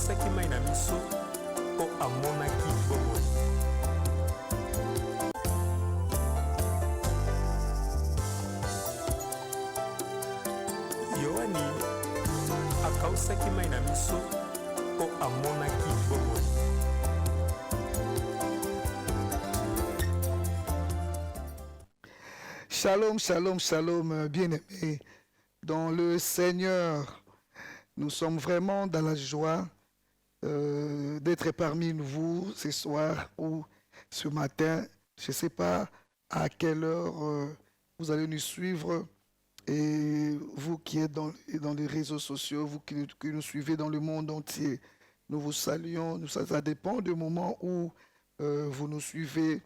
akausaki mai na miso mpo amonaki bomoi. Yohani akausaki mai na miso mpo amonaki bomoi. Shalom, shalom, shalom, bien-aimés. Dans le Seigneur, nous sommes vraiment dans la joie d'être parmi vous ce soir ou ce matin. Je ne sais pas à quelle heure vous allez nous suivre. Et vous qui êtes dans les réseaux sociaux, vous qui nous suivez dans le monde entier, nous vous saluons. Ça dépend du moment où vous nous suivez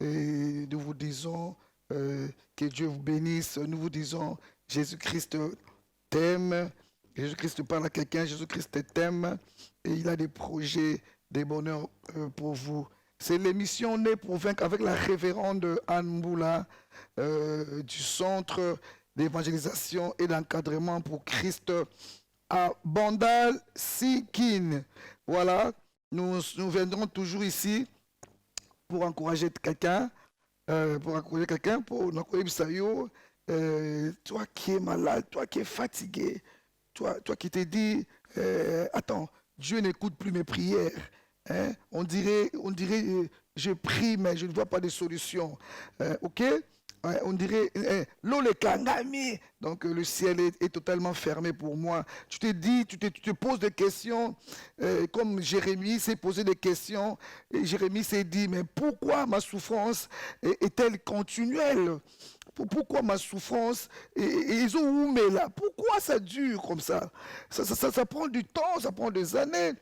et nous vous disons que Dieu vous bénisse. Nous vous disons Jésus-Christ t'aime. Jésus-Christ parle à quelqu'un, Jésus-Christ t'aime et il a des projets, des bonheurs pour vous. C'est l'émission Née pour vaincre avec la révérende Anne Mboula du Centre d'évangélisation et d'encadrement pour Christ à Bandal Sikine. Voilà, nous viendrons toujours ici pour encourager quelqu'un, pour encourager Sayo, toi qui es malade, toi qui es fatigué, toi qui te dis, attends, Dieu n'écoute plus mes prières. Hein? On dirait, je prie, mais je ne vois pas de solution. Ok? On dirait, l'eau le kangami, donc le ciel est totalement fermé pour moi. Tu te dis, tu te poses des questions, comme Jérémie s'est posé des questions, et Jérémie s'est dit, mais pourquoi ma souffrance est-elle continuelle? Pourquoi ma souffrance ils ont là? Pourquoi ça dure comme ça? Ça prend du temps, ça prend des années.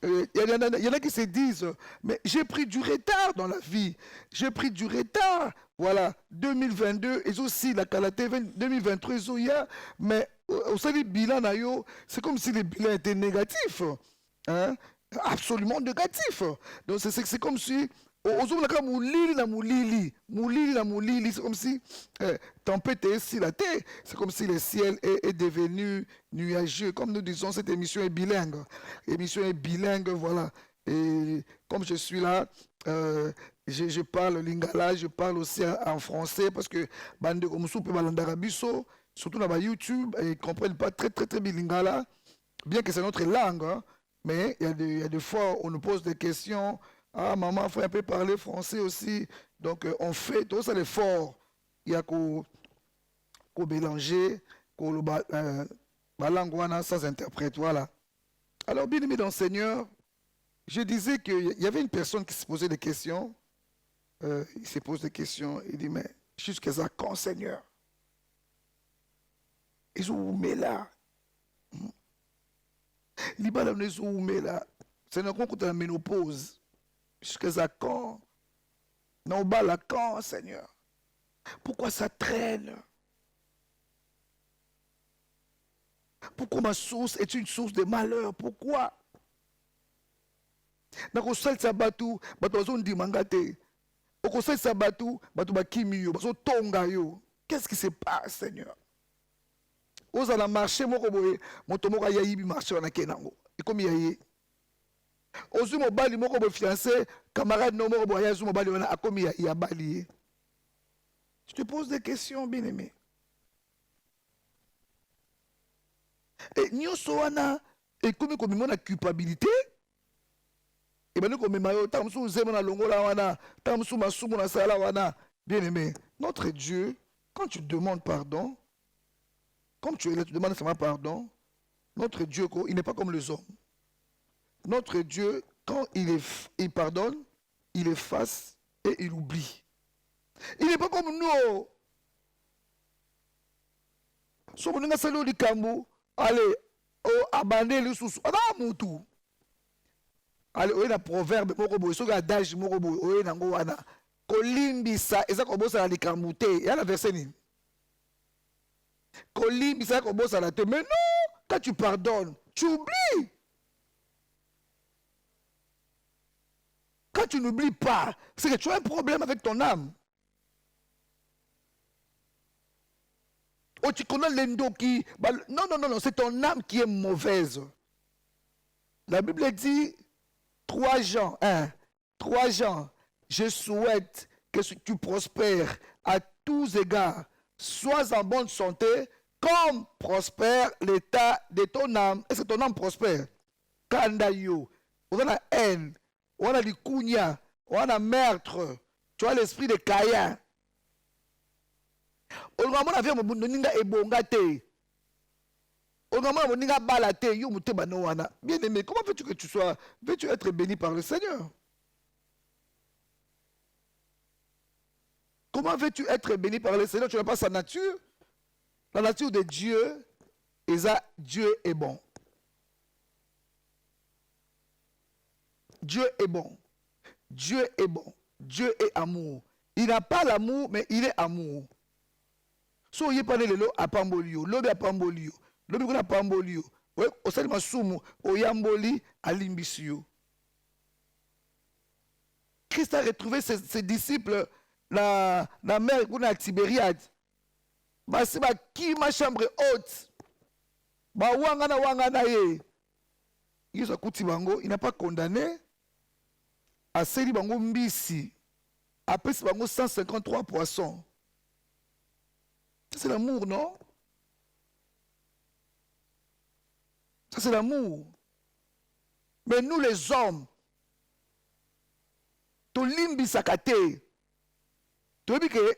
Il y en a qui se disent, mais j'ai pris du retard dans la vie. J'ai pris du retard. Voilà, 2022, et aussi la qualité 2023, mais au sein du bilan, c'est comme si le bilan était négatif. Hein? Absolument négatif. Donc c'est comme si c'est comme si tempête est si la terre, c'est comme si le ciel est devenu nuageux. Comme nous disons, cette émission est bilingue. L'émission est bilingue, voilà. Et comme je suis là, je parle lingala, je parle aussi en français parce que bande comme soupe balandarabiso, surtout dans YouTube, ils ne comprennent pas très bien lingala, bien que c'est notre langue, hein, mais il y a des fois où on nous pose des questions. Ah, maman, il faut un peu parler français aussi. Donc, on fait tout ça l'effort. Il y a qu'au mélanger, qu'au langue sans interprète. Voilà. Alors, bien aimé dans le Seigneur, je disais qu'il y avait une personne qui se posait des questions. Il se pose des questions. Il dit, mais jusqu'à quand, Seigneur? Ils ont oumé là. Les balles, ils ont oumé là. C'est un compte de la ménopause. Jusqu'à quand? Non, bas quand, Seigneur? Pourquoi ça traîne? Pourquoi ma source est une source de malheur? Pourquoi? Dans le seul sabatou, bateau dit mangate. Au seul sabatou, bateau bakimiyo, bateau tongayo. Qu'est-ce qui se passe, Seigneur? Aux ala marché, mon roboé, mon tomo yaïbi marché en akenango. Et comme yaïe. Ozu mobali moko bo fiancé, camarade no moko bo yazu mobali wana akomi ya bali. Je te pose des questions, bien-aimé. Et nyoso wana et comme mona culpabilité. Et ben comme mayo tamsu zemo na longola wana, tamsu masumu na sala wana. Bien-aimé, notre Dieu, quand tu demandes pardon, comme tu es là, tu demandes seulement pardon, notre Dieu, il n'est pas comme les hommes. Notre Dieu, quand il pardonne, il efface et il oublie. Il n'est pas comme nous. Si on a salé au Likambo, allez, abandonner le sous. Allez, on a un proverbe, on a un adage, on a un adage. Kolimbisa, et ça commence à Likamboute. Il y a la verset. Kolimbisa, commence à la te. Mais non, quand tu pardonnes, tu oublies. Quand tu n'oublies pas, c'est que tu as un problème avec ton âme. Oh, tu connais l'endo qui... Non, c'est ton âme qui est mauvaise. La Bible dit 3 Jean, 3 Jean, je souhaite que tu prospères à tous égards, sois en bonne santé, comme prospère l'état de ton âme. Est-ce que ton âme prospère? Kanda yo, on a la haine, on a l'ikunya, on a meurtre, tu as l'esprit de Caïn. On a mon avion, mon ninga ebongate. Bien aimé, comment veux-tu que tu sois? Veux-tu être béni par le Seigneur? Comment veux-tu être béni par le Seigneur? Tu n'as pas sa nature. La nature de Dieu, et ça, Dieu est bon. Dieu est bon. Dieu est bon. Dieu est amour. Il n'a pas l'amour, mais il est amour. So il pas le à Pambolio, l'obe à Pambolio, l'obe à Pambolio. Oui, au sein de ma soumu, au Yamboli, à Limbisio. Christ a retrouvé ses disciples, la mer qu'on a à Tibériade. Bah, c'est qui ma chambre haute. Bah, wangana ye. Il n'a pas condamné. À Seli Bango Mbisi. Après, c'est Bango 153 poissons. Ça, c'est l'amour, non? Ça, c'est l'amour. Mais nous, les hommes, to limbi sakate, to dis que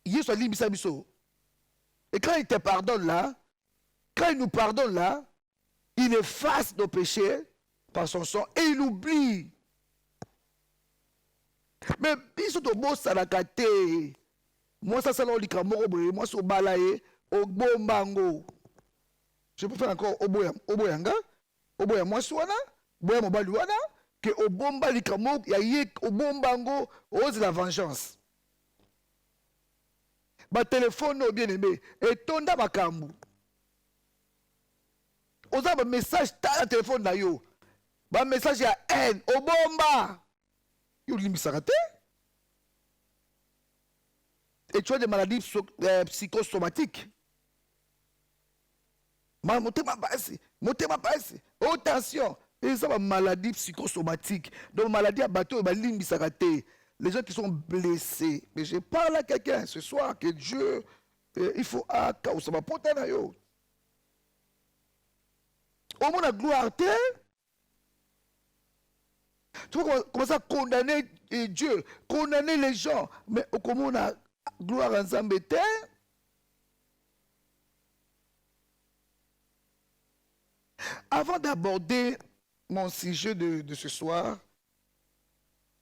Yesu limbi sabiso. Et quand il te pardonne là, quand il nous pardonne là, il efface nos péchés par son sang et il oublie. Mais biso to bo salakate. Moi, ça, c'est l'olika moroboye. Moi, c'est au balaye, au bombango. Je peux faire encore oboyanga, oboya mwaswana, boya mobaluana, que au bomba likamo, ya ye au bombango, ose la vengeance. Ba téléphone au bien aimé, et tonda makambu. Oza ba message ta la téléphone na yo. Ba message ya haine, au bomba. Yo limbisaka te. Et tu as des maladies psychosomatiques. Motema passe. Oh, attention. Et ça va maladie psychosomatique. Donc, maladie à bateau, les gens qui sont blessés. Mais je parle à quelqu'un ce soir que Dieu, il faut à ça va porter à yo. Au moins la gloire, tu vois comment ça condamner Dieu, condamner les gens. Mais comment on a gloire en Zambété? Avant d'aborder mon sujet de ce soir,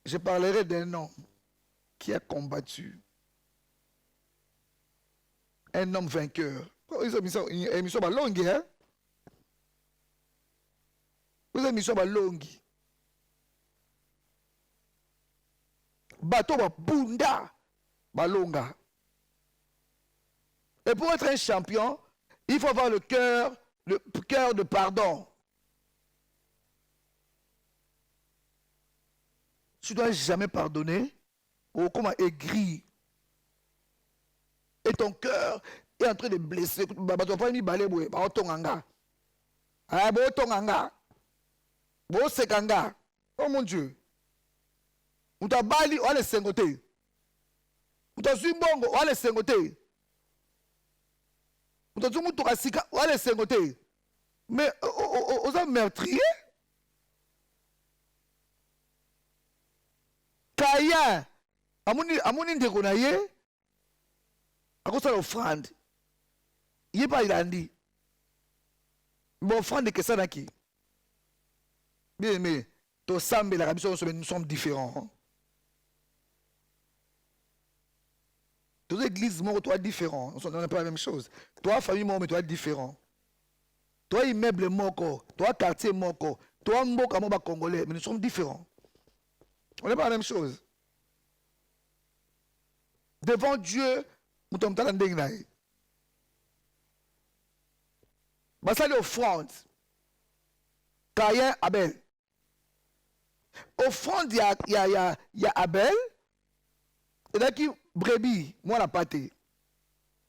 je parlerai d'un homme qui a combattu. Un homme vainqueur. Ils ont mis ça une émission longue, hein? Vous avez mis ça longue. Bateau bunda balonga. Et pour être un champion, il faut avoir le cœur de pardon. Tu ne dois jamais pardonner, ou comme aigri. Et ton cœur est en train de blesser. Oh mon Dieu. On t'a bali, on a les sengoté. On t'a zumbongo, on a les sengoté. On t'a zumbu torasika, on a les sengoté. Mais on a meurtrier. Kaya, amoni ndeko na ye, akosa l'offrande. Yé pas il a dit. Bon, offrande que ça n'a qui. Bien aimé, ton sambe et la rabbison, nous sommes différents. Hein? Toutes les églises, toi, différents. On n'est pas la même chose. Toi, famille, mais toi, différent. Toi, immeuble, moko. Toi, quartier, moko. Toi, mboka, moba congolais. Mais nous sommes différents. On n'est pas la même chose. Devant Dieu, nous sommes dans la Basa l'offrande. Caïn, Abel. Offrande, il y a Abel. Et là, qui brebis, moi la pâte.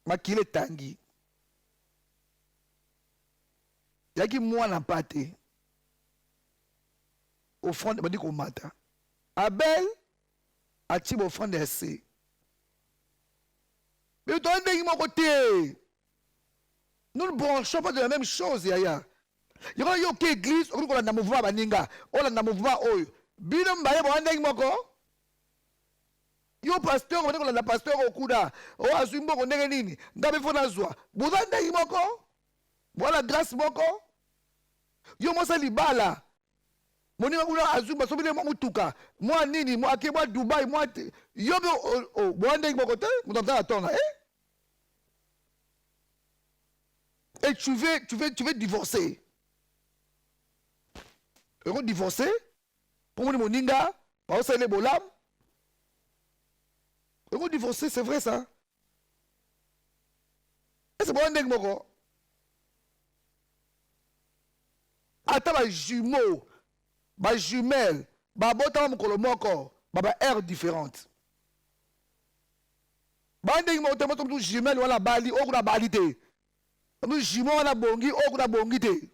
Ma qui est tangi. Il y a qui moi la pâte. offrande bandi komata. Abel a tiré offrande assez. Mais toi, mon côté, nous ne branchons pas de la même chose, Yaya. Il y a une église, on a un mouvement baninga, on a un mouvement oyo. Bino mbaye bo andeng moko. Yo pasteur, on a un pasteur au kuda. O azumbo on ndenge nini? Ngabe fona zwa. Boza ndeng moko. Voilà grâce moko. Yo mosa libala. Moni ngula azumba sobile mo mutuka. Moi nini, moi ke moi Dubai, moi yo bo andeng moko te, mutamta atonga, Et tu veux divorcer. Tu veux divorcer? Pour mon moninga, pas aussi les bolam. Tu veux divorcer, c'est vrai ça? Et c'est bon, ndeng moko. Attends, ma jumeau, ma jumelle, ma bota mokolo moko, ma air différente. Ba ndeng moko, te moto jumelle wala bali, o kuna bali te. Nous jumeaux na bongi, o kuna bongi te.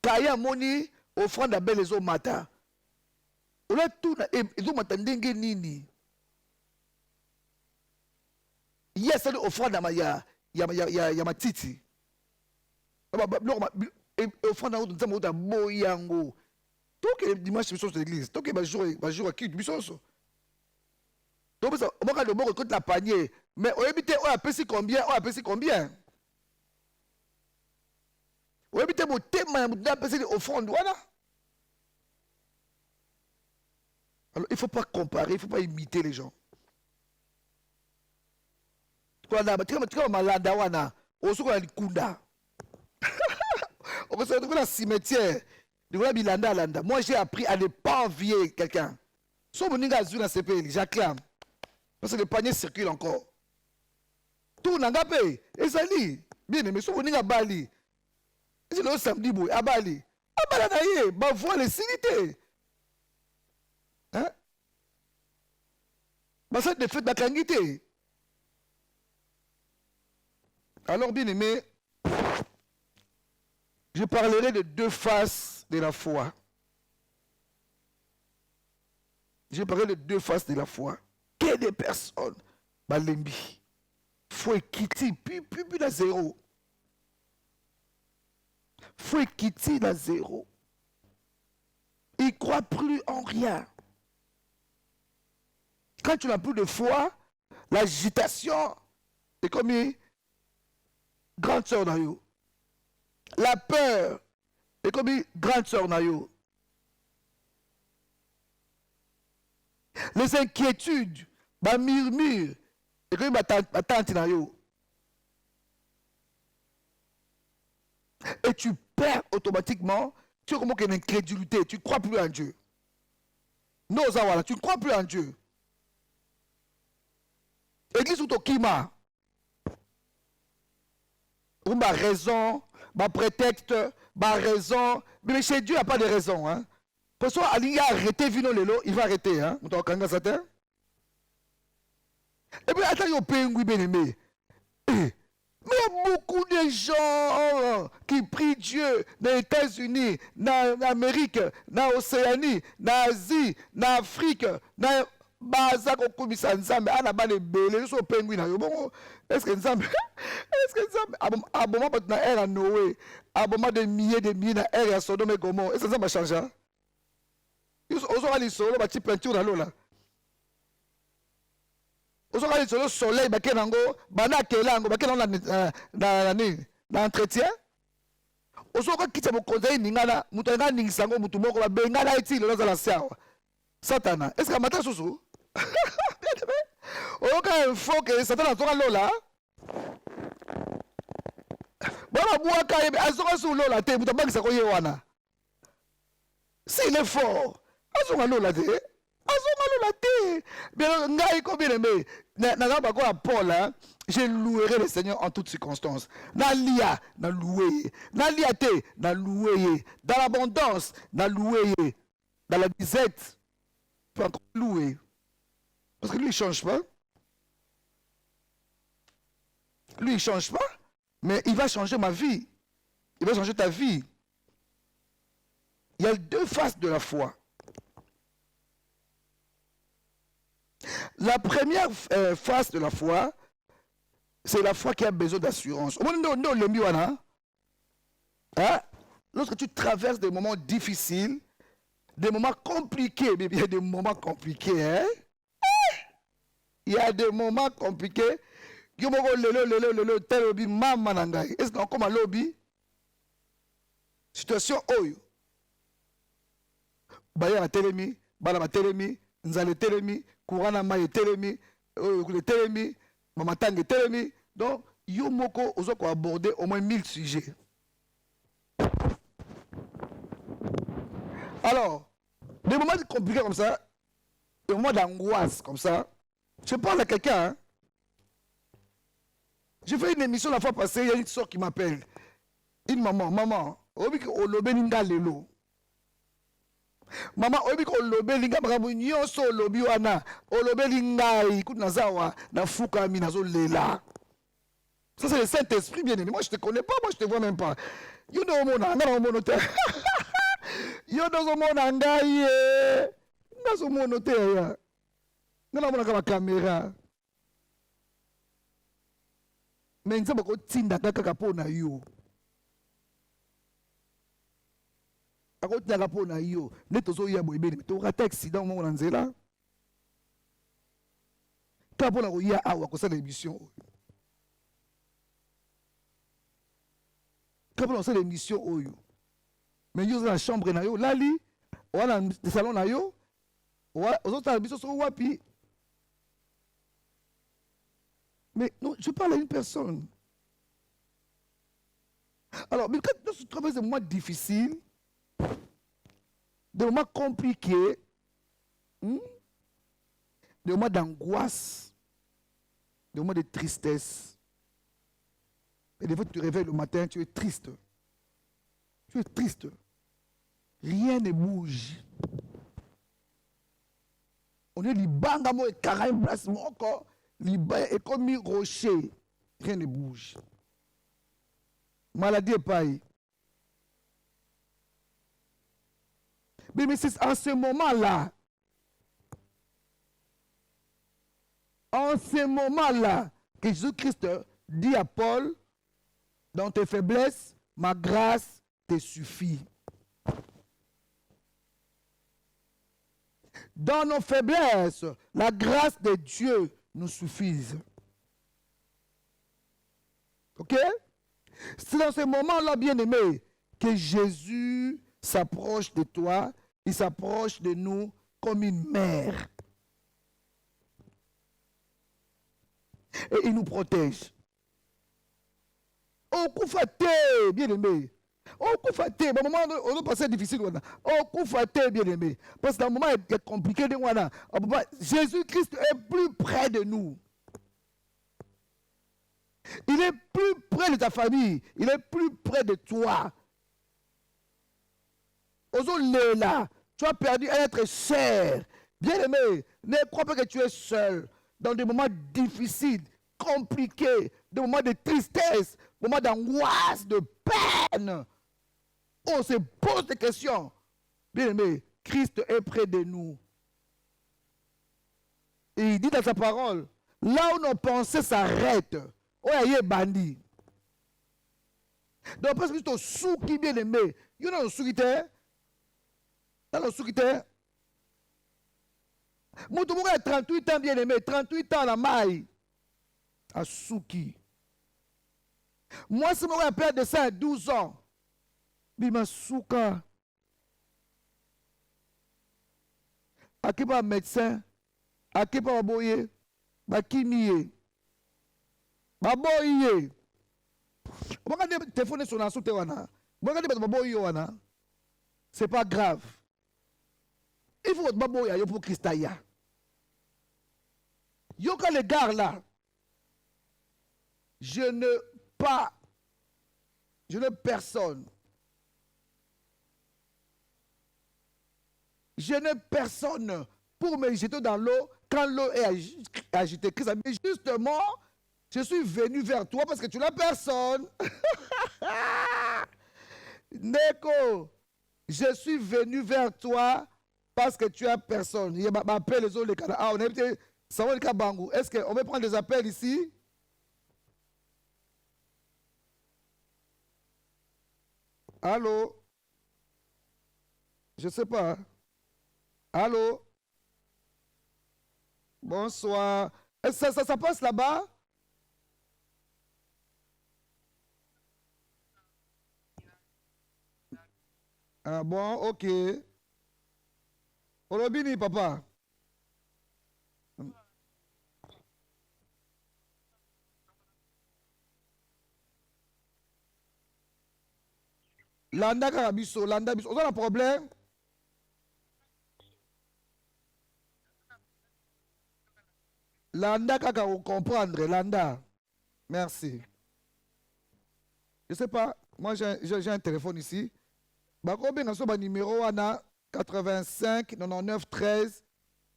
Kaya moni offrande à bel ezo mata. On a tout ezo mata ndenge nini. Yes, c'est offrande à ya matiti. Offrande à nous avons boyango. Tout que dimanche sur l'église, tout que va jour à qui du bisoso. Donc ça, on va le bon côté la panier, mais on évite on a payé combien, on a payé combien. On évite mon thème, on a payé offrande voilà. Alors il faut pas comparer, il faut pas imiter les gens. Quand on a tu malade wana, on se connaît kunda. On se retrouve dans le cimetière, de la bilanda landa. Moi j'ai appris à ne pas envier quelqu'un. Sauf mon nigga azul dans CPL, j'acclame. Parce que le panier circule encore. Tout n'a pas payé. Et ça dit, bien aimé, sauf mon nigga Bali. C'est le samedi, à Bali. À Balanaye, bah voilà les signités. Hein? Bah ça, des fêtes d'Akangité. Alors, bien aimé, je parlerai de deux faces de la foi. Je parlerai de deux faces de la foi. Que des personnes, Balembi, faut quitter, puis la zéro. Faut quitter la zéro. Il ne croit plus en rien. Quand tu n'as plus de foi, l'agitation est comme une grande sœur Nayo. La peur est comme une grande sœur Nayo. Les inquiétudes, ma murmure, et comme ma tante Nayo. Et tu perds automatiquement, tu es comme une incrédulité, tu ne crois plus en Dieu. Non, Zawala, tu ne crois plus en Dieu. Église ou Tokima. Ou ma raison, ma prétexte, ma raison. Mais chez Dieu, il n'y a pas de raison. Hein. Parce que Ali a arrêté, Vino Lelo, il va arrêter. Hein. Et puis, attends, il y a un pays bien aimé. Mais il y a beaucoup de gens qui prient Dieu dans les États-Unis, dans l'Amérique, dans l'Océanie, dans l'Asie, dans l'Afrique, dans Bazak au Kumisa Nzambe, ana bale belé, so penguin na yo. Bon, est-ce que Nzambe, aboma na air à Noé, aboma de milliers na air à Sodome et Gomorrhe, est-ce que ça va changer? Ils ont allé solo, ba ti peinture na lola. Ils ont allé solo soleil, ba kenango, bana kelango, ba kenango na entretien. Ils ont quitté mon conseil ningana, mutanga ningsango mutumoko ba bengana eti lo za la siawa. Satana, est-ce que matin sousou? Il faut que Satan soit là. S'il est fort, je louerai le Seigneur en toutes circonstances. Nalia, na loué. Naliate, na loué. Dans l'abondance, na loué. Dans la disette, tu peux encore louer. Parce que lui, il ne change pas. Lui, il ne change pas. Mais il va changer ma vie. Il va changer ta vie. il y a deux faces de la foi. La première face de la foi, c'est la foi qui a besoin d'assurance. Hein? Lorsque tu traverses des moments difficiles, des moments compliqués, mais il y a des moments compliqués. Hein? Il y a des moments compliqués. Est-ce qu'on comme un lobby? Situation oyo. Baya na telemi, bala ma telemi, nzale telemi, courant maye telemi, telemi, mama tangue telemi. Donc, yo moko ozo ko aborder au moins 1000 sujets. Alors, des moments compliqués comme ça, des moments d'angoisse comme ça, je parle à quelqu'un. Hein? J'ai fait une émission la fois passée, il y a une soeur qui m'appelle. Une maman, obi ko olobe ninga lelo. Maman, obi ko olobe ninga bakabu nyonso olobi wana, olobe ningai kuna zawa na fuka mi nazo lela. Ça c'est le Saint-Esprit bien aimé. Moi je te connais pas, moi je te vois même pas. You know mona, ngana monote. You know mona ngai. Ngazo monote ya. Ngana mona kama caméra. Mais nzamba ko tinda kaka pona yo. Akotinda pona yo. Netozo ya boyebeli. To rata accident mo na nzela. Ka pona ko ya awa ko sa l'émission. Ka pona ko sa l'émission oyo. Mais yo dans la chambre na yo lali, wala le salon na yo. Wa ozota l'émission so wapi. Mais non, je parle à une personne. Alors, mais quand tu traverses des moments difficiles, des moments compliqués, des moments d'angoisse, des moments de tristesse, et des fois tu te réveilles le matin, tu es triste. Tu es triste. Rien ne bouge. On est libanga mo et carré place mon encore. Liba est comme un rocher. Rien ne bouge. Maladie est pareil. Mais c'est en ce moment-là, que Jésus-Christ dit à Paul, dans tes faiblesses, ma grâce te suffit. Dans nos faiblesses, la grâce de Dieu nous suffise. Ok? C'est dans ce moment-là, bien-aimé, que Jésus s'approche de toi, il s'approche de nous comme une mère. Et il nous protège. Au coup faté, bien-aimé. Au coup faté, au moment où on passe difficile, au coup faté, bien-aimé. Parce que dans le moment compliqué, Jésus-Christ est plus près de nous. Il est plus près de ta famille. Il est plus près de toi. Là, tu as perdu un être cher. Bien-aimé, ne crois pas que tu es seul. Dans des moments difficiles, compliqués, des moments de tristesse, des moments d'angoisse, de peine. On se pose des questions. Bien-aimé, Christ est près de nous. Et il dit dans sa parole, là où nos pensées s'arrêtent, oh, il y a bandit. Donc, parce que c'est au souki bien-aimé. Il y a un souki terre. Dans le souki terre. Moutoumouka a 38 ans bien-aimé. 38 ans à la maille. À souki. Moi, c'est mon père de ça à 12 ans. Bima souka. Akiba médecin. Akiba baboye. Bakimiye. Baboye. Regardez le téléphone sur la soute. Regardez le baboye. C'est pas grave. Il faut que baboye pour Christaya. Yoka les gars là. Je ne personne. Je n'ai personne pour me jeter dans l'eau quand l'eau est agitée. Mais justement, je suis venu vers toi parce que tu n'as personne. Neko, Je suis venu vers toi parce que tu as personne. Il m'appelle les autres. Ah, on est peut-être. Est-ce qu'on peut prendre des appels ici? Allô? Je ne sais pas. Allô? Bonsoir. Est-ce que ça passe là-bas? Ah bon, ok. Olobini, papa. Landa Karabiso, Landa Biso. On a un problème? Landa Kaka, comprendre, Landa. Merci. Je ne sais pas, moi j'ai un téléphone ici. Bakobe na soba numéro wana 85 99 13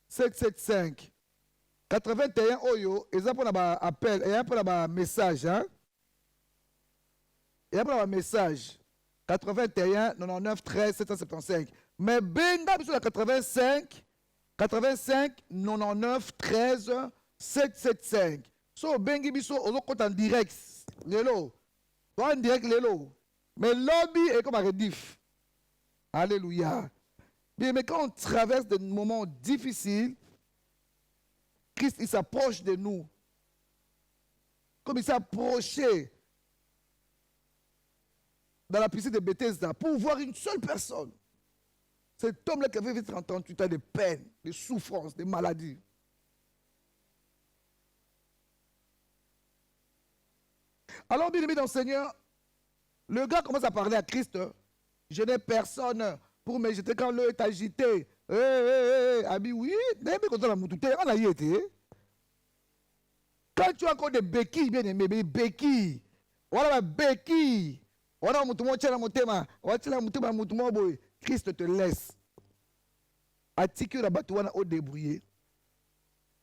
775. 81 oyo, ils pour un appel, et pour un message, hein? Et pour un message. 81 99 13 775. Mais benga biso la 85 99 13 775. So bengi biso ozo compte en direct. Lelo. Toi en direct lelo. Mais lobby est comme un rediff. Alléluia. Bien, mais quand on traverse des moments difficiles, Christ il s'approche de nous. Comme il s'est approché dans la piscine de Bethesda pour voir une seule personne. Cet homme-là qui avait 38 ans de peine, de souffrance, de maladie. Alors, bien aimé dans le Seigneur, le gars commence à parler à Christ. Je n'ai personne pour me jeter quand l'eau est agitée. Abi, oui, quand tu as encore des béquilles, bien aimé, des béquilles. Voilà, béquilles. Voilà, Christ te laisse. Attique la batouana au débrouillé.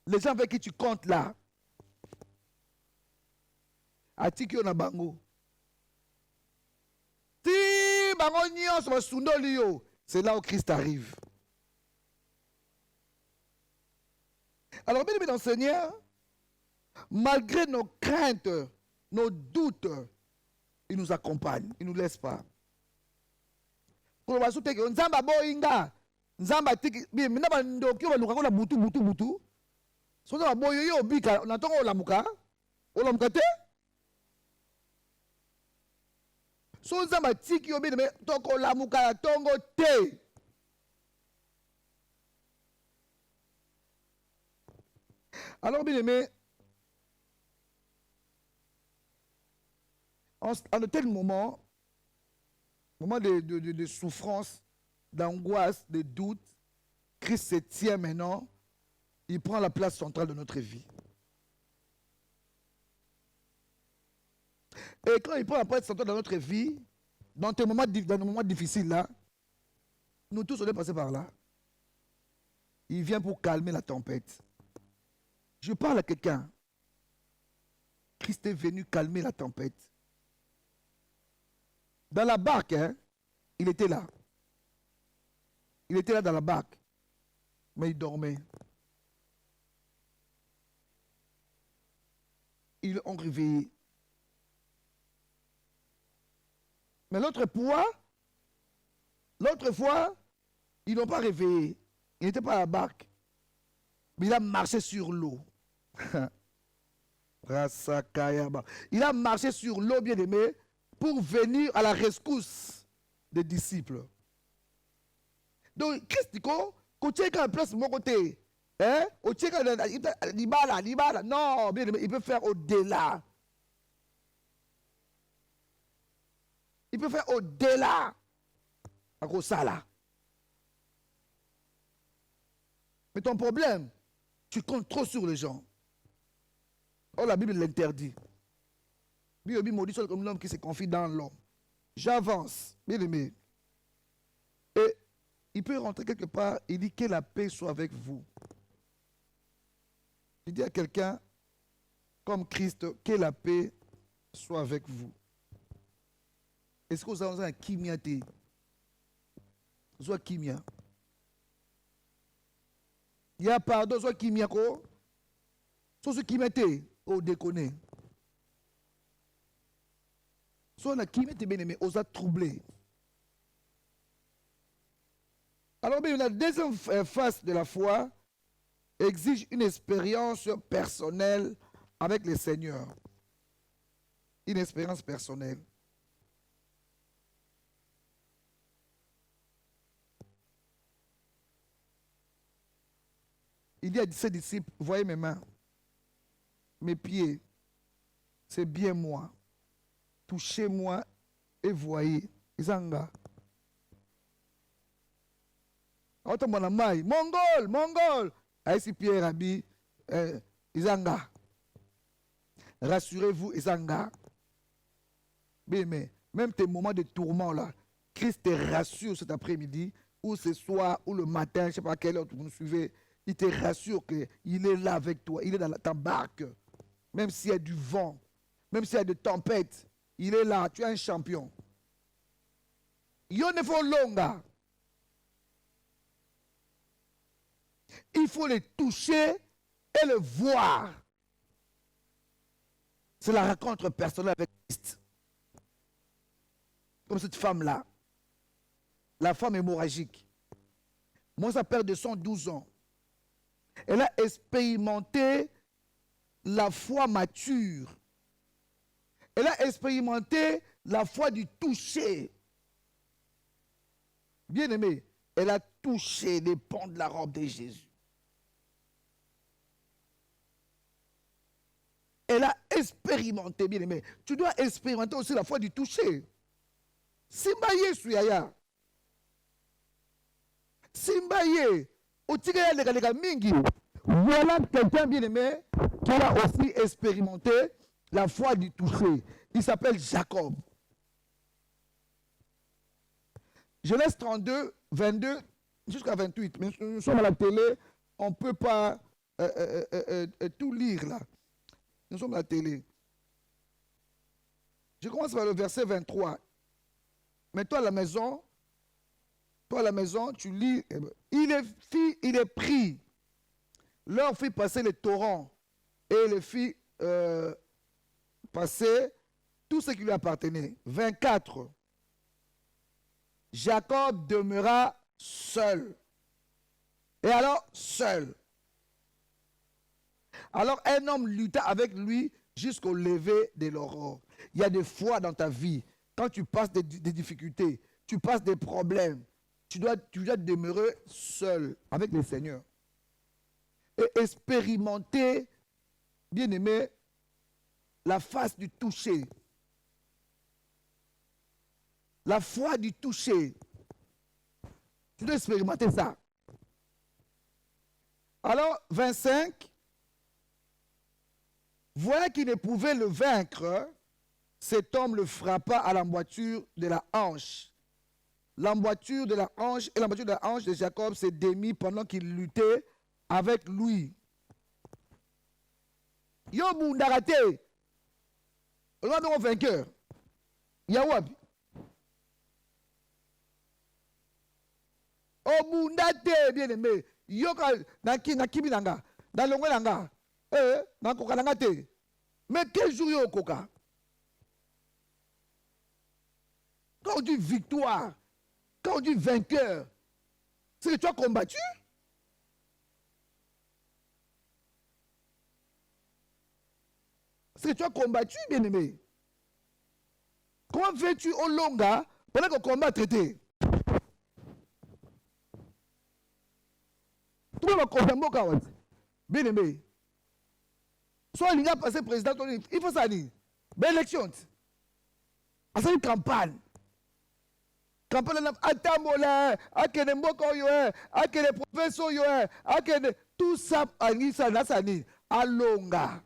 Les gens avec qui tu comptes là. Attique na bango. Si bango nyos sundolio, c'est là où Christ arrive. Alors, bien aimé dans le Seigneur, malgré nos craintes, nos doutes, il nous accompagne, il ne nous laisse pas. Pour le basou teke, nzamba boinga, nzamba tiki, bien, mina ndoki o baluka ko butu. So nzamba boyo yo bika, na tongo olamuka te. So nzamba tiki yo bien, mais toko olamuka tongo te. Alors bien aimé, en de tels moments, de souffrance, d'angoisse, de doute, Christ se tient maintenant, il prend la place centrale de notre vie. Et quand il prend la place centrale de notre vie, dans des moments difficiles là, nous tous on est passés par là. Il vient pour calmer la tempête. Je parle à quelqu'un. Christ est venu calmer la tempête. Dans la barque, hein, il était là. Il était là dans la barque. Mais il dormait. Ils l'ont réveillé. Mais l'autre fois, ils ne l'ont pas réveillé. Il n'était pas à la barque. Mais il a marché sur l'eau. Il a marché sur l'eau, bien aimé, pour venir à la rescousse des disciples. Donc, Christ dit quand tu es à la place de mon côté, hein, non, bien aimé, il peut faire au-delà. Il peut faire au-delà. À cause ça là. Mais ton problème, tu comptes trop sur les gens. Oh, la Bible l'interdit. Bible maudit soit comme l'homme qui se confie dans l'homme. J'avance, bien aimé. Et il peut rentrer quelque part, il dit que la paix soit avec vous. Il dit à quelqu'un, comme Christ, que la paix soit avec vous. Est-ce que vous avez un kimiaté? Zwa kimia. Il y a pardon, zwa kimia ko. So ce qui m'était, oh déconner. So on a qui m'était bien aimé, on a troublé. Alors bien, la deuxième phase de la foi exige une expérience personnelle avec le Seigneur. Une expérience personnelle. Il dit à ses disciples, voyez mes mains, mes pieds, c'est bien moi. Touchez-moi et voyez. Isanga. Mongol, Mongol. Aïsi Pierre Abi, Isanga. Rassurez-vous, Isanga. Mais même tes moments de tourment là, Christ te rassure cet après-midi, ou ce soir, ou le matin, je ne sais pas à quelle heure vous nous suivez, il te rassure qu'il est là avec toi, il est dans ta barque. Même s'il y a du vent, même s'il y a des tempêtes, il est là, tu es un champion. Yonefo longa. Il faut le toucher et le voir. C'est la rencontre personnelle avec Christ. Comme cette femme-là. La femme hémorragique. Moi, ça perd de 112 ans. Elle a expérimenté la foi mature. Elle a expérimenté la foi du toucher. Bien aimé, elle a touché les pans de la robe de Jésus. Elle a expérimenté, bien aimé. Tu dois expérimenter aussi la foi du toucher. Simbaye suyaya. Simbaye. Otigaya lega mingi. Voilà quelqu'un bien aimé qui a aussi expérimenté la foi du toucher. Il s'appelle Jacob. Genèse 32, 22 jusqu'à 28. Mais nous sommes à la télé, on ne peut pas tout lire là. Nous sommes à la télé. Je commence par le verset 23. Mais toi à la maison, tu lis. Il est pris. Leur fit passer les torrents et le fit passer tout ce qui lui appartenait. 24. Jacob demeura seul. Et alors, seul. Alors, un homme lutta avec lui jusqu'au lever de l'aurore. Il y a des fois dans ta vie, quand tu passes des difficultés, tu passes des problèmes, tu dois demeurer seul avec le Seigneur. Et expérimenter, bien aimé, la face du toucher. La foi du toucher. Tu dois expérimenter ça. Alors, 25. Voilà qu'il ne pouvait le vaincre. Cet homme le frappa à l'emboîture de la hanche. L'emboîture de la hanche et l'emboîture de la hanche de Jacob s'est démis pendant qu'il luttait avec lui. Yo bundarate. On va donc vainqueur. Yawab. Obundate, bien aimé. Yoka nakimi nanga. Dans l'ongwe nanga. Dans koka nanga te. Mais quel jour yo koka? Quand on dit victoire, quand on dit vainqueur, c'est que tu as combattu. C'est que tu as combattu, bien aimé. Comment fais-tu au longa pendant que combat traité? Tout le monde comprend Kawat. Bien aimé. Soit il y a passé président, il faut ça dire. Belle élection. C'est une campagne. Campagne de Atamola, Akene Mboko Yoe, Akene Professeur Yoe, Akene. Tout ça, Anissa Nassani, Alonga.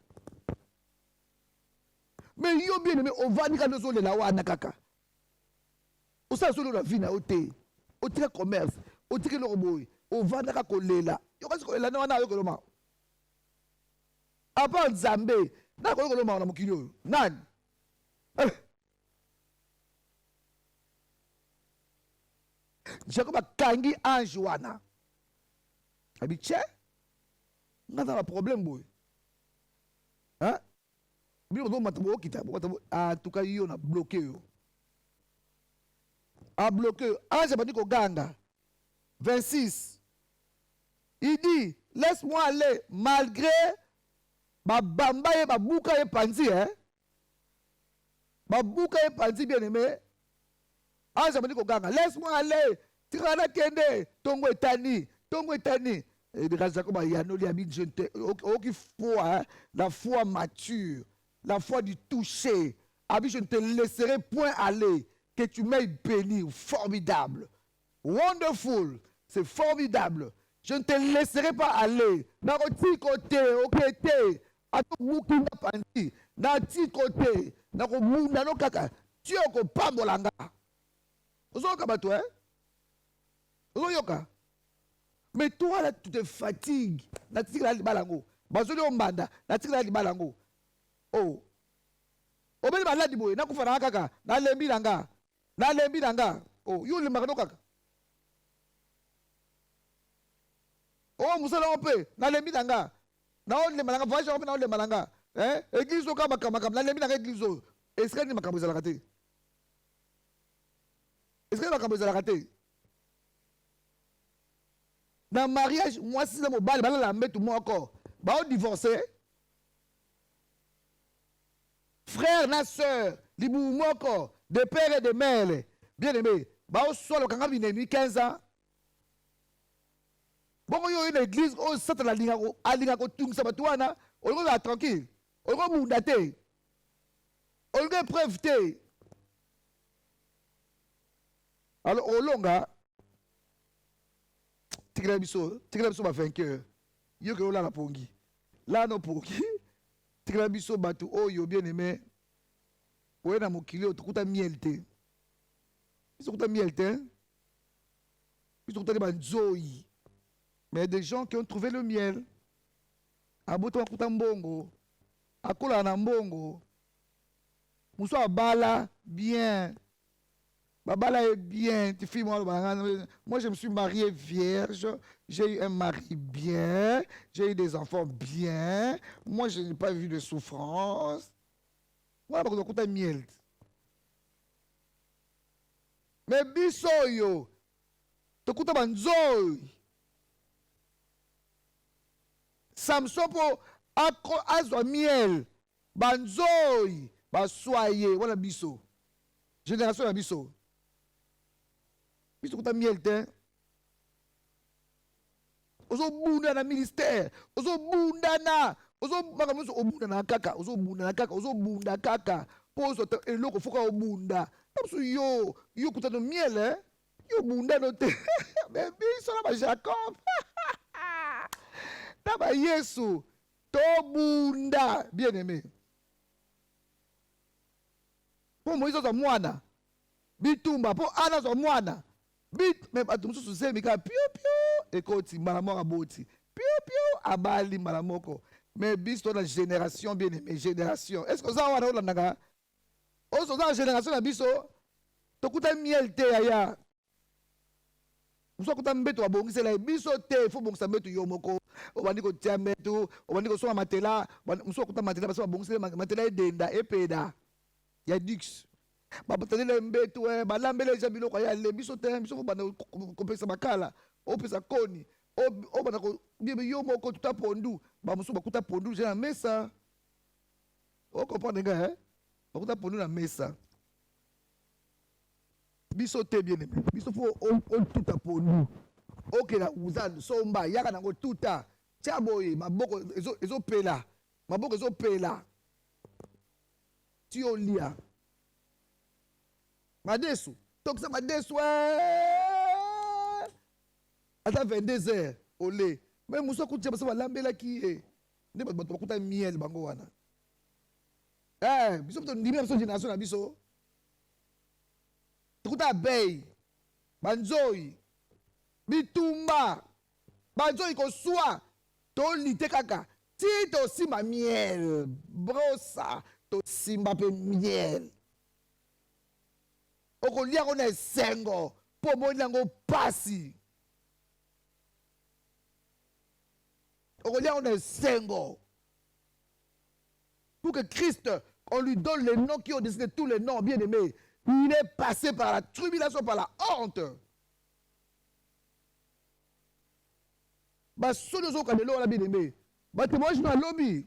Mais yo bien aimé, on va dire que la wana kaka. On sait que la vie na oté, on tire commerce, on tire le robot, on va dire que là. Yo kasi ko la na wana yo ko loma. Apa Nzambe, na ko loma na mukilo. Nan. Jacob akangi ange wana. Abi tche, nga na problème boy. Hein? Bino do matabo kita, en tout cas yo na bloqué yo. A bloqué yo. Ange bandi ko ganga. 26. Il dit, laisse-moi aller malgré ma bamba et ma bouka et panzi, hein? Ma bouka et panzi bien aimé. Ange bandi ko ganga, laisse-moi aller. Tirana kende, tongo etani. Et de Jacob a yanoli a mis qui foi, hein? La foi mature, la foi du toucher. Abi, je ne te laisserai point aller, que tu m'aies béni, formidable. Wonderful, c'est formidable. Je ne te laisserai pas aller. Dans le petit côté, au côté, à tout bouki na pandi, dans le petit côté, dans le monde, dans le kaka, tu es au pambolanga. Vous avez un toi, hein? Vous avez un. Mais toi, là, tu te fatigues. Na tika la balango. Bazoli ombanda, na tika la balango. Oh. Obeli baladi boy, na kufa na kaka, na lembi nanga. Na lembi nanga. Oh, yo le magano kaka. Oh, musala ope, na lembi nanga. Na on le malanga, voyage ope na on le malanga. Hein? Église oka makama, na lembi nanga église. Est-ce que ni makamo za la raté? Est-ce que makamo za la raté? Dans le mariage, moi, si c'est mon bal, je vais tout le monde encore. Bah, on divorcé. Frère, na soeur, les mouvements encore, de père et de mère, bien aimé. Bah, on soit le kangan vini 15 ans. Bon, il y a une église, on s'est à la ligne, à la ligne, ça va tout, on va tranquille. On va moundater. On va preuveter. Alors, au long, tikila biso ba vainqueur yo ke ola la pongi la no pongi tikila biso batu oyo bien aimé oye na mokili otukuta miel te biso kuta miel te biso kuta ba nzoi mais des gens qui ont trouvé le miel aboto akuta mbongo akola na mbongo muso abala bien. Babala est bien, moi je me suis marié vierge, j'ai eu un mari bien, j'ai eu des enfants bien, moi je n'ai pas vu de souffrance. Voilà pourquoi on a miel. Mais bisoyo, tu as banzoi. Samson pour azwa miel, banzoi, basoye, voilà biso. Génération la biso. Biso kuta miel te. Ozo bunda na ministère. Ozo bunda na. Ozo makamuso obunda na kaka. Ozo bunda na kaka. Ozo bunda kaka. Pozo te eloko foka obunda. Tamso yo kuta no miel hein. Yo bunda no te. Mais biso na ba Jacob. Na ba Yesu. To bunda. Bien aimé. Pour Moïse za mwana. Bitumba. Pour Anna za mwana. Mais atumusu semika pio ekoti malamoko aboti pio abali malamoko mais biso na génération bien aimé génération est-ce que ça wana olandanga oso za génération na biso tokuta miel te aya muso kuta mbeto abongisela biso te fo bongisa mbeto yo moko obandi ko tia mbeto obandi ko soma matela muso kuta matela baso bongisela matela edenda epeda ya dix. Babatele mbeto balambele ja biloko ya le biso te biso fo bana kopesa makala opesa koni o bana ko biebe yo moko tuta pondu ba musu bakuta pondu je na mesa o comprendre nga hein bakuta pondu na mesa biso te bien aimé biso fo o tuta pondu OK na uzando somba yaka nango tuta chaboye maboko ezo pela maboko ezo pela ti olia Madesu, toksa madesu, ata 22 heures, olé. Mais moussa koutia basa ba lambela ki e. Ne ba kuta miel bango wana. Biso to ndimi biso génération na biso. Tukuta bay, banzoi, bitumba, banzoi ko soa, to lite kaka. Ti to simba miel, brosa, to simba pe miel. Okolia kone sengo pomoni yango pasi. On est sengo. Pour que Christ, on lui donne les noms qui ont décidé tous les noms, bien aimés. Il est passé par la tribulation, par la honte. Bah, ceux qui ont bien aimé. Bah, témoignage dans lobby.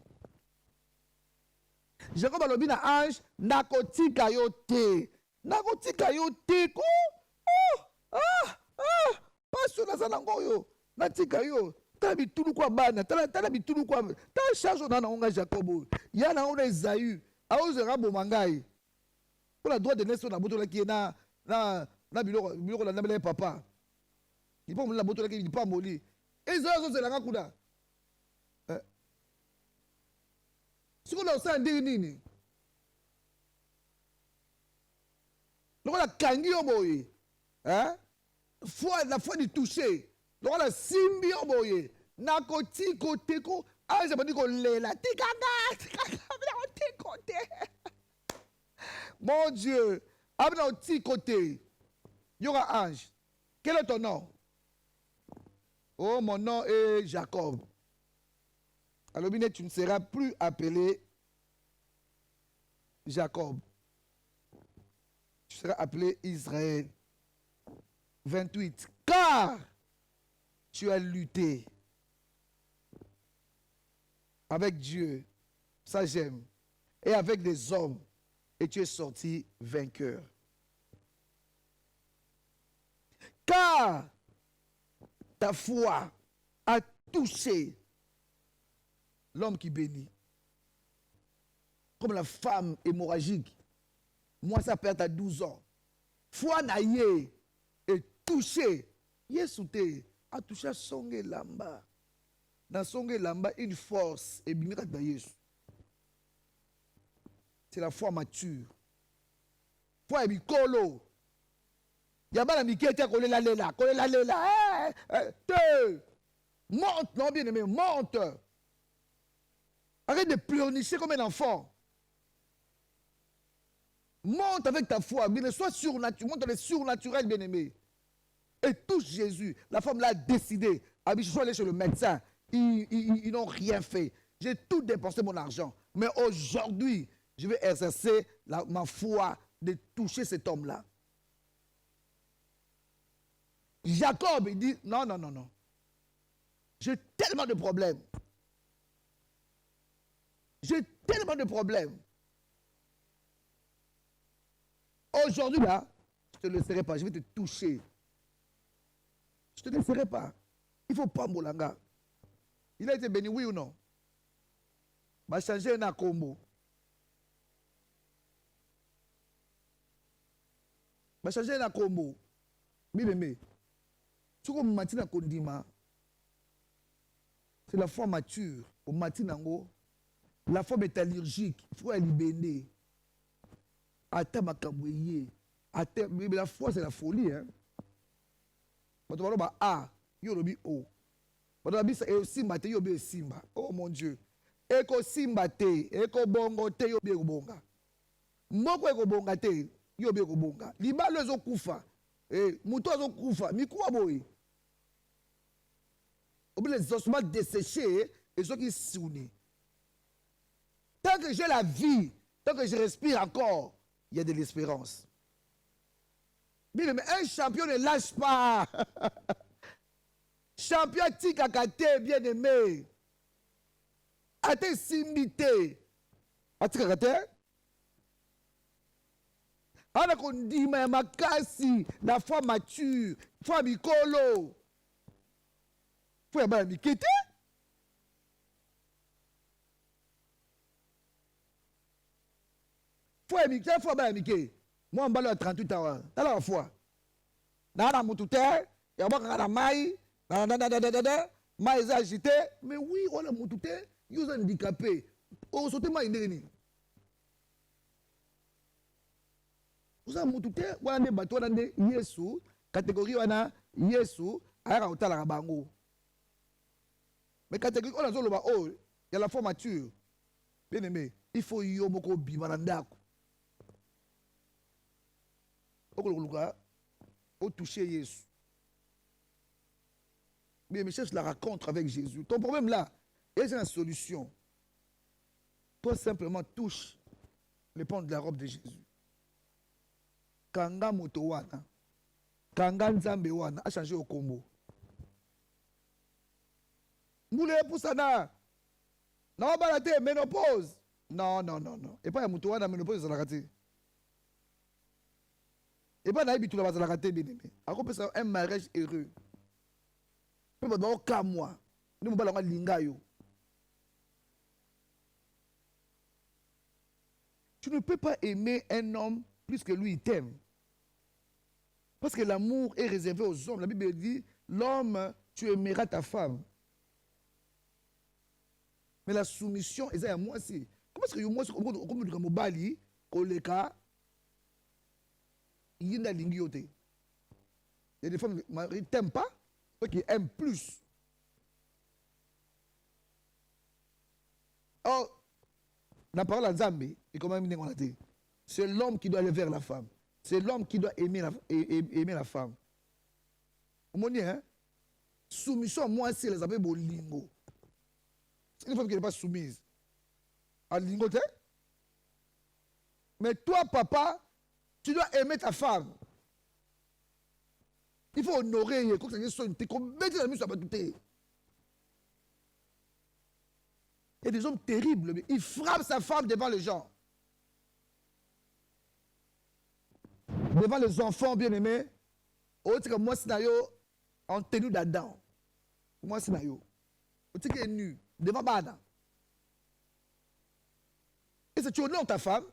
Jacob a lobby na ange, nakotika yo te. Nakotika yo te ko. Pas sur la zanango yo. Natika yo. Tala bitulu kwa bana, tala bitulu kwa. Tala charge na onga Jacob. Ya na ona Esaü. Aoze rabo mangai. Pour la droite de naissance na boto la ki na biloko la nabele papa. Il pas la boto la ki il pas moli. Esaü zo la kuda. Ce qu'on a aussi en dire nini. Donc la kangi oboye. Hein? La foi du toucher. Donc la simbi oboye. Nakoti kote ko. Ah, j'ai pas dit qu'on l'est là. Mon Dieu. Abna oti côté. Il y aura ange. Quel est ton nom? Oh, mon nom est Jacob. Alors, tu ne seras plus appelé Jacob. Tu seras appelé Israël. 28. Car tu as lutté avec Dieu, ça j'aime, et avec des hommes, et tu es sorti vainqueur. Car ta foi a touché l'homme qui bénit. Comme la femme hémorragique. Moi, ça perd à 12 ans. Foi naïe et touché. Yesouté a touché à Songe Lamba. Dans Songe Lamba, une force. Et bimikat ba Yesu. C'est la foi mature. Foi et bikolo. Yaba la mikete kole la lela. Kole la lela. Monte, non bien aimé, monte. Arrête de pleurnicher comme un enfant. Monte avec ta foi, bien sois surnaturel, monte dans le surnaturel, bien aimé. Et touche Jésus. La femme l'a décidé. Je suis allé chez le médecin. Ils n'ont rien fait. J'ai tout dépensé mon argent. Mais aujourd'hui, je vais exercer ma foi de toucher cet homme-là. Jacob, il dit, non. J'ai tellement de problèmes. J'ai tellement de problèmes. Aujourd'hui, là, je ne te laisserai pas. Je vais te toucher. Je ne te laisserai pas. Il ne faut pas Molanga. Il a été béni, oui ou non? Va changer un combo. Va changer un combo. Bien-aimé. Ce qu'on m'a dit dans Kondima, c'est la foi mature. Au matin, la foi métallurgique. Il faut aller bénir. Attends ma kabouye. Mais la foi, c'est la folie. Hein? Tu vas dire, ah, yorobi o. Tu vas dire, simba te, yobi simba. Oh mon Dieu. Eko simba te, eko bongo te, yobi bonga. Moko eko bonga te, yobi bonga. Liba lezo kufa. Mouto zo kufa. Mikuwa boy. Oublie les ossements desséchés et ceux qui souni. Tant que j'ai la vie, tant que je respire encore, il y a de l'espérance. Mais un champion ne lâche pas. Champion Tikakate, bien aimé. Ate simbité. Atikakate. Ana kondima makasi, la foi mature, foi mikolo. Foi ya mikete. Foi mikete, foi ba mikete. Moi, je suis 38 ans. C'est la foi. Dans la moutouté, il y a un maï, maïs agité. Mais oui, on a moutouté, ils sont handicapés. On saute maïs ndeni. Vous avez moutouté, on a des bateaux, on a des Yesu, catégorie, on a Yesu, à la bango. Mais catégorie, on a zolo ba oh, il y a la foi mature. Bien aimé, il faut yomoko bimanandako. au toucher Jésus. Mais cherche la rencontre avec Jésus. Ton problème là, il y a une solution. Toi simplement touche le pan de la robe de Jésus. Kanga motowana, kanga nzambe wana a changé au combo. Moule pour ça na. Non, pas la tête, ménopause. Non, non, non, non. Et pas un motowana ménopause, ça l'a raté. Et pas naïbi tout là, ça l'a raté, bien aimé. Alors on peut un mariage heureux. Peut pas d'abord qu'à moi. Nous ne pouvons pas l'ingayo. Tu ne peux pas aimer un homme plus que lui il t'aime. Parce que l'amour est réservé aux hommes. La Bible dit, l'homme, tu aimeras ta femme. Mais la soumission, c'est à moi aussi. Comment est-ce que moi, comme je dis, Bali, Koleka, il y a des gens qui il y a des femmes qui ne t'aiment pas, ceux qui aiment plus. Oh, la parole à Zambé, et comment on a dit, c'est l'homme qui doit aller vers la femme. C'est l'homme qui doit aimer la femme. Vous dit, hein? Soumission, moi, c'est les appels bolingo. C'est une femme qui n'est pas soumise. À lingo, mais toi, papa, tu dois aimer ta femme. Il faut honorer, comme ça, il y a des hommes terribles, mais ils frappent sa femme devant les gens. Devant les enfants bien-aimés. Autre moi, c'est en tenue d'Adam. Moi, c'est autre qui est nu. Devant Bana. Et c'est tu honores ta femme.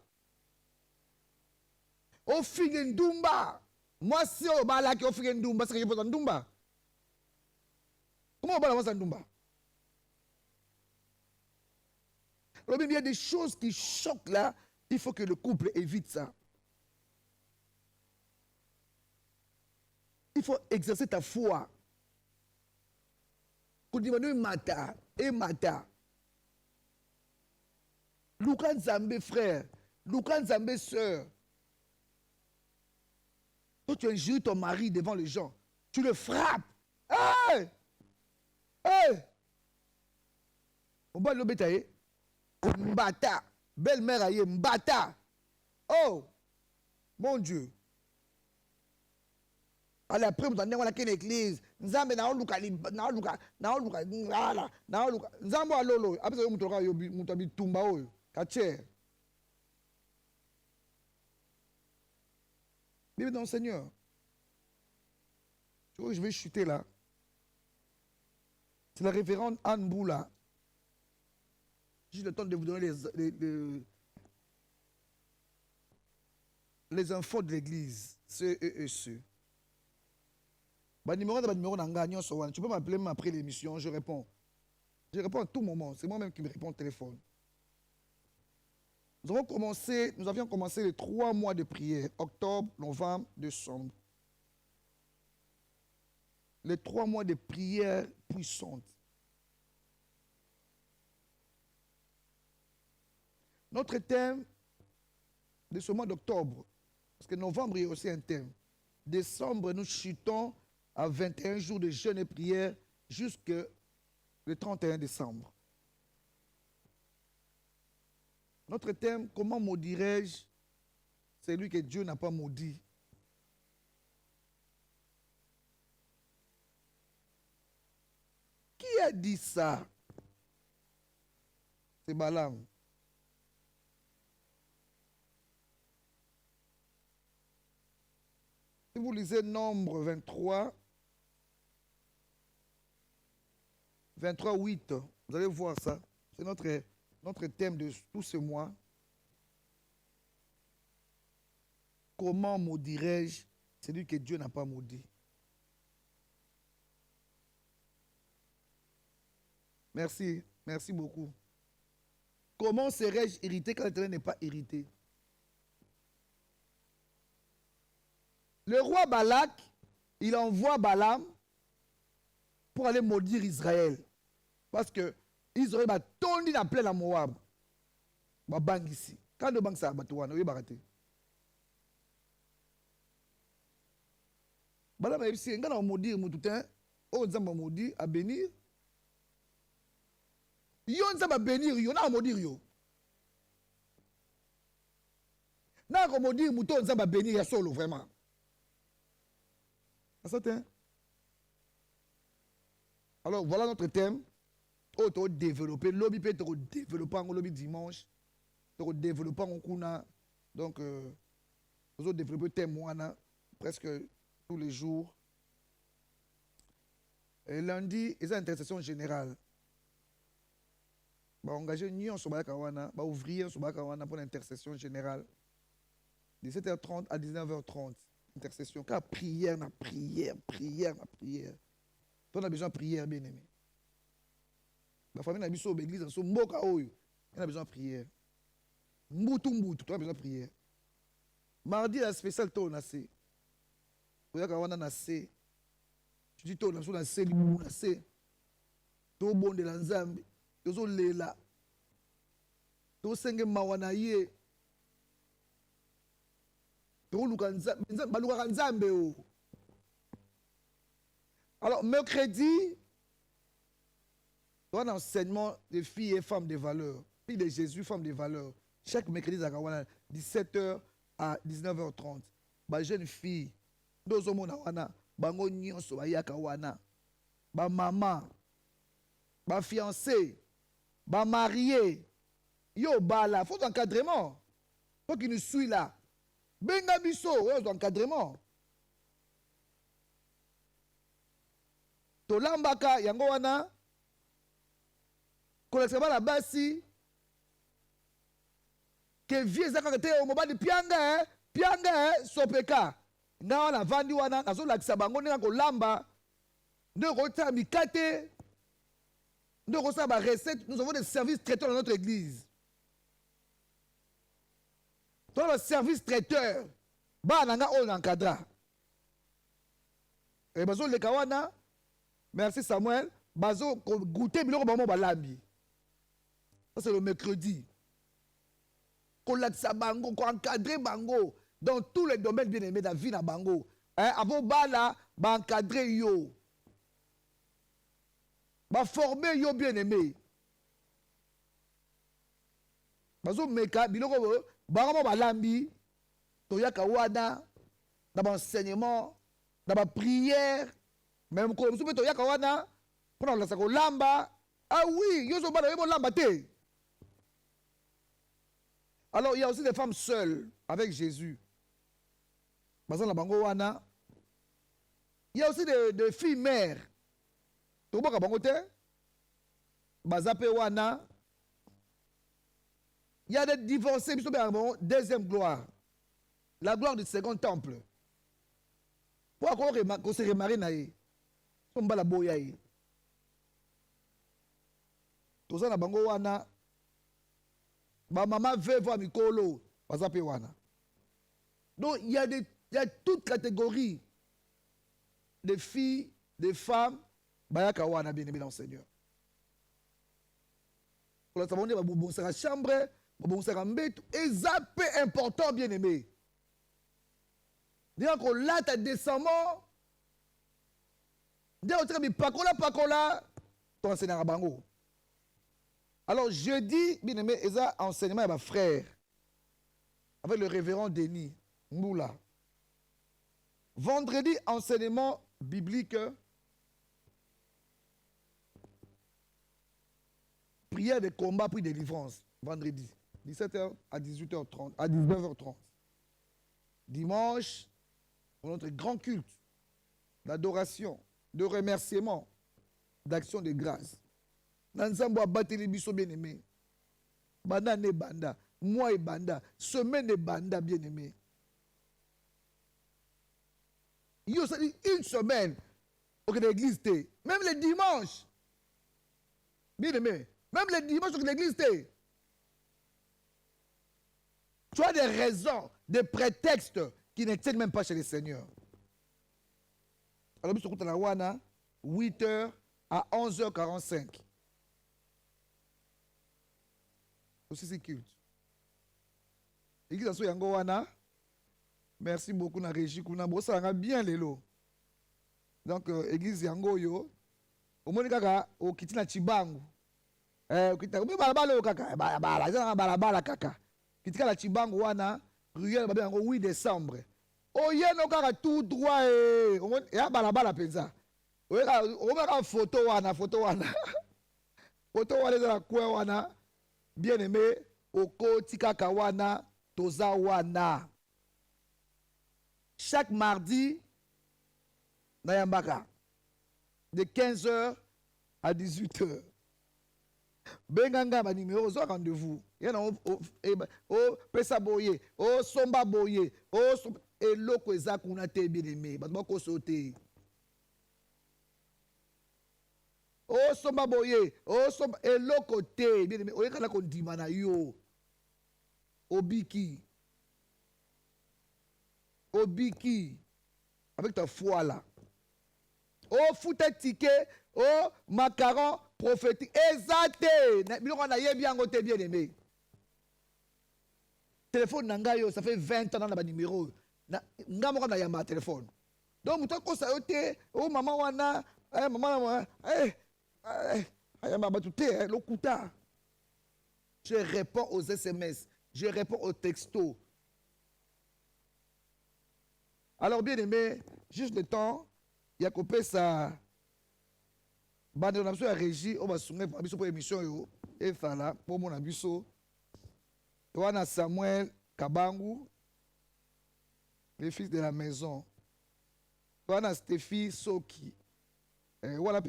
Au Figendumba. Moi, si au Bala qui au Figendumba, c'est que je pose en Dumba. Comment on va en Dumba? Alors, il y a des choses qui choquent là. Il faut que le couple évite ça. Il faut exercer ta foi. Continuez mata et mata. Lukan Zambé frère, Lukan Zambé sœur. Quand tu injures ton mari devant les gens, tu le frappes. Hey! Hey! On va le bétailler. Mbata. Belle-mère aïe, Mbata. Oh! Mon Dieu. Allez, après, vous allez voir l'église. Nzambe na oluka Nzambe alolo. Après ça, vous allez mutabi tumba oyo. Kacher. Bible dans le Seigneur. Tu vois, je vais chuter là. C'est la révérende Anne Boula. J'ai le temps de vous donner les infos de l'église. CEEC. Tu peux m'appeler même après l'émission, je réponds. Je réponds à tout moment. C'est moi-même qui me réponds au téléphone. Nous avions commencé les 3 mois de prière, octobre, novembre, décembre. Les 3 mois de prière puissantes. Notre thème de ce mois d'octobre, parce que novembre il y a aussi un thème. Décembre, nous chutons à 21 jours de jeûne et prière jusqu'au 31 décembre. Notre thème, comment maudirais-je celui que Dieu n'a pas maudit? Qui a dit ça? C'est Balaam. Si vous lisez Nombre 23, 8, vous allez voir ça. C'est notre thème de tout ce mois. Comment maudirais-je celui que Dieu n'a pas maudit? Merci, merci beaucoup. Comment serais-je irrité quand l'Éternel n'est pas irrité? Le roi Balak, il envoie Balaam pour aller maudire Israël. Parce que Israël va tourner la plaine à Moab. Va bang ici. Quand le bang ça va battre, on va rater. Bala ba yebisi nga na maudire mutu te. O nzamba maudire à bénir. Yo nzamba bénir yo na maudire yo. Na ko maudire mutu nzamba bénir ya solo vraiment. Ça. Alors voilà notre thème. Oh, tu as développé. Lobby peut te développer en lobby dimanche. Tu as développé en kuna. Donc, nous avons développé le thème presque tous les jours. Et lundi, il y a une intercession générale. On va engager Nyon Sobakawana, on va ouvrir Sobakawana pour l'intercession générale. 17h30 à 19h30. Intercession. Car prière, prière. On a besoin de prière, bien aimé. La famille n'a pas besoin d'église, on a besoin de prière. Mboutou, tu as besoin de prière. Mardi, la spéciale, tu as assez. Tu as assez. Tu dis, tu as assez, tu as assez. Tu as bon de l'ensemble. Tu as lela. Tu as senge mawanaye. Tu as nzambe. Alors, mercredi, un enseignement de filles et femmes de valeur. Filles de Jésus, femmes de valeur. Chaque mercredi, 17h à 19h30. Ba jeune fille, dozo mona wana, bango nyonso ba yaka wana. Ba maman, ba fiancé, ba marié. Yo bala, faut encadrement. Faut qu'il nous suit là. Benga biso, faut encadrement. Tolambaka yango wana. Koleksa la basi que vie ezaka te o mobali pianga sopeka na wana vandi wana nazo lakisa bango ndenge kolamba ndeko ta mikate ndeko sa ba recette. Nous avons des services traiteurs dans notre église. Dans le service traiteur ba nanga on encadra et bazo le kawana. Merci Samuel. Bazo goûter biloko ba mo balambi. Ça, c'est le mercredi. Qu'on bango, qu'on encadre bango dans tous les domaines bien aimés de la vie na bango. Avant bala, ba encadrer yo. Ba former yo bien aimé. Bazo meka biloko bango ba lambi to yaka wana dans l'enseignement, dans la prière, même ko musu to yaka wana pour la sako lamba. Ah oui, yo zo bala yo lamba te. Alors, il y a aussi des femmes seules avec Jésus. Il y a aussi des filles mères. Il y a des divorcés, deuxième gloire. La gloire du second temple. Pourquoi on se remarque naïe? On va la boyaï. Tout ça, ma maman veut voir Mikolo. Donc, il y a toute catégorie de filles, de femmes, Bayaka wana bien aimé dans le Seigneur. Pour la savonner, bon sera chambre, bon sera mbet, et ça peu important bien aimé. D'ailleurs, qu'on l'a ta décemment, d'ailleurs, on dit pakola, ton enseignant à bango. Alors, jeudi, bien aimé, il y a un enseignement à ma frère, avec le révérend Denis Moula. Vendredi, enseignement biblique, prière de combat puis délivrance. Vendredi, 17h à 18h30, à 19h30. Dimanche, pour notre grand culte d'adoration, de remerciement, d'action de grâce. Nanzambo a battu les biso bien aimé. Banda ne banda, moi et banda, semaine de banda bien aimé. Yo, ça dit une semaine pour que l'église t'ait. Même les dimanches. Bien aimé. Même les dimanches pour que l'église t'ait. Tu as des raisons, des prétextes qui ne tiennent même pas chez les seigneurs. Alors, nous sommes 8h à 11h45. Aussi, c'est culte. L'église a yango wana. Merci beaucoup na régie kuna bossa nga bien lelo. Donc église yango yo omoni kaka okiti na Chibangu okita obi balabala kaka balabala kaka kitika la Chibangu wana ruelle babe yango 8 décembre oyeno kaka tout droit omoni ya balabala penza oyeka photo wana photo wana eza kwa wana bien aimé okoti kaka wana toza wana chaque mardi na yambaka de 15h à 18h. Benganga ba numéro zo rendez-vous. Yana o pesa boye, o somba boye, o eloko eza kuna te bien aimé, ba ko sauter. O somba boye, o somba eloko te bien aimé, o yekala ko ndima na yo. Obiki avec ta foi là. Oh, foute ticket, oh, macaron prophétique. Exacté. Biloko na yebi yango te bien aimé. Téléphone nanga yo, ça fait 20 ans dans la numéro. Nga moko na yamba téléphone. Donc muto ko sa yote, oh maman wana, maman ayamba batute, lokuta. Je réponds aux SMS, je réponds aux textos. Alors bien aimé, juste le temps. Il y a coupé ça. Bande on a besoin de régie, on va soumettre pour émission yo et ça là pour mon abisso. On a Samuel Kabangu, le fils de la maison. On a Stéphie Soki. Voilà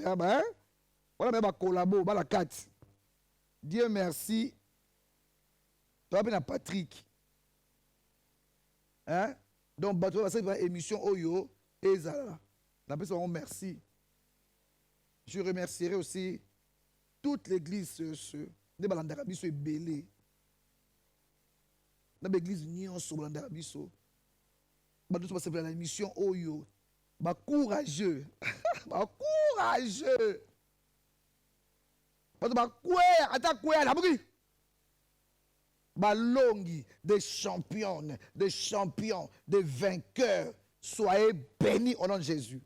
voilà collabo, la 4. Dieu merci. Toi bien Patrick. Hein? Donc bateau va faire émission Oyo et ça. La personne merci. Je remercierai aussi toute l'église de Balandarabiso et Belé. Dans l'église Nyon sur Balandarabiso. Bateau va faire l'émission Oyo. Bah courageux. Bah courageux. Bateau bah quoi? Attends quoi? La bougie. Balongi, des championnes, des champions, des vainqueurs. Soyez bénis au nom de Jésus.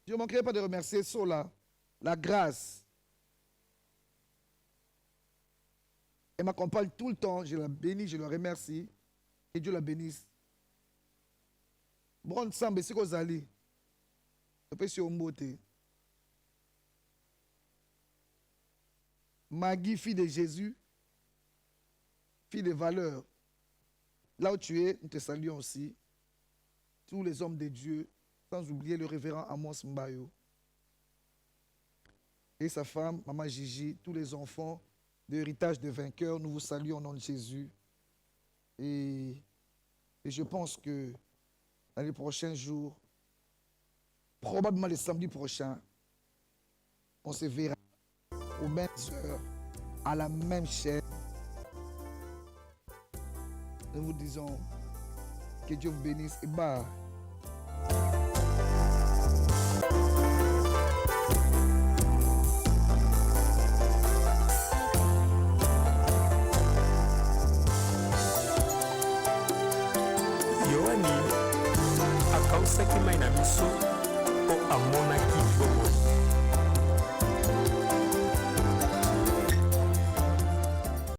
Je ne manquerai pas de remercier Sola, la grâce. Elle m'accompagne tout le temps. Je la bénis, je la remercie. Et Dieu la bénisse. Bon ensemble, c'est qu'on allait. Je peux sur beauté. Maggie, fille de Jésus, fille de valeur. Là où tu es, nous te saluons aussi. Tous les hommes de Dieu, sans oublier le révérend Amos Mbayo. Et sa femme, Maman Gigi, tous les enfants de l'héritage des vainqueurs, nous vous saluons au nom de Jésus. Et je pense que dans les prochains jours, probablement le samedi prochain, on se verra aux mêmes heures, à la même chaîne. Nous vous disons que Dieu vous bénisse et bye. Yohani akausaki mai na miso po amonaki